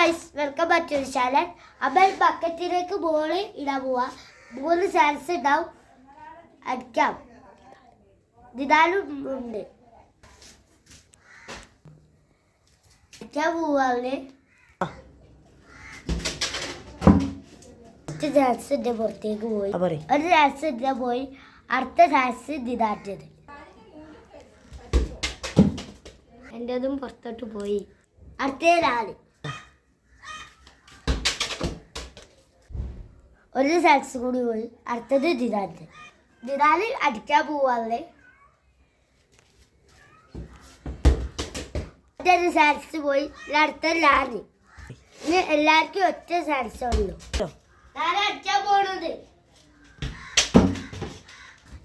Guys, welcome back to channel. അപ്പോൾ ബക്കറ്റിലേക്ക് ball ഇടാൻ പോവാ. 3 ചാൻസ് ഉണ്ടാവും, അടിക്കാം. ദിദാലും ഉണ്ട്. അടിക്കാൻ പോവാല്ലേ. ചാൻസ് എൻ്റെ പുറത്തേക്ക് പോയി, ഒരു ചാൻസ് എൻ്റെ പോയി, അടുത്ത ചാൻസ് ദിദാറ്റത്. എൻ്റെതും പുറത്തോട്ട് പോയി. അടുത്ത 4 ഒരു ചാൻസ് കൂടി പോയി. അടുത്തത് ദിദാല് അടിക്കാൻ പോവാല്ലേ. ഒരു ചാൻസ് പോയി. അടുത്ത ലാല്. ഇനി എല്ലാവർക്കും ഒറ്റ ചാൻസ് ഉള്ളൂ. ഞാൻ അടിക്കാൻ പോണത്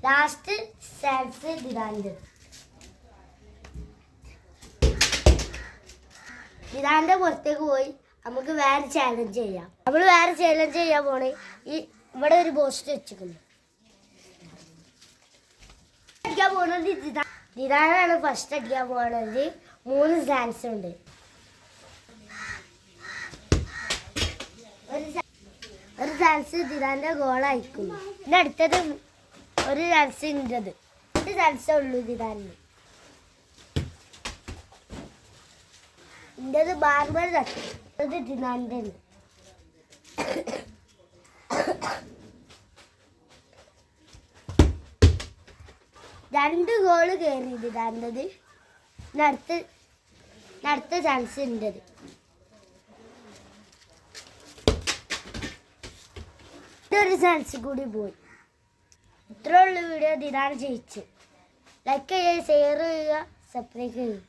ലാസ്റ്റ് ചാൻസ് ദിദാന്റെ പുറത്തേക്ക് പോയി. നമുക്ക് വേറെ ചാലഞ്ച് ചെയ്യാം. നമ്മൾ വേറെ ചാലഞ്ച് ചെയ്യാൻ പോണേ. ഇവിടെ ഒരു പോസ്റ്റ് വെച്ചിരിക്കുന്നു. അടിക്കാൻ പോണത് ദിദാനാണ് ഫസ്റ്റ് അടിക്കാൻ പോണത്. 3 ചാൻസ് ഉണ്ട്. ഒരു ചാൻസ് ദിദാന്റെ ഗോളായിരിക്കുന്നു. പിന്നെ അടുത്തത് ഒരു ചാൻസ് ഉണ്ടത്. ഒരു ചാൻസേ ഉള്ളൂ ദിദാനിന്. ഇൻ്റെത് ബാർബർ തട്ടി. അത് ദിദാൻ്റെ 2 ഗോള് കയറി ദിദാൻ്റെത്. അടുത്ത ചാൻസ് ഉണ്ടത്. ഒരു ചാൻസ് കൂടി പോയി. ഇത്രയുള്ള വീഡിയോ ദിദാൻ ജയിച്ചു. ലൈക്ക് ചെയ്യുക, ഷെയർ ചെയ്യുക, സബ്സ്ക്രൈബ് ചെയ്യുക.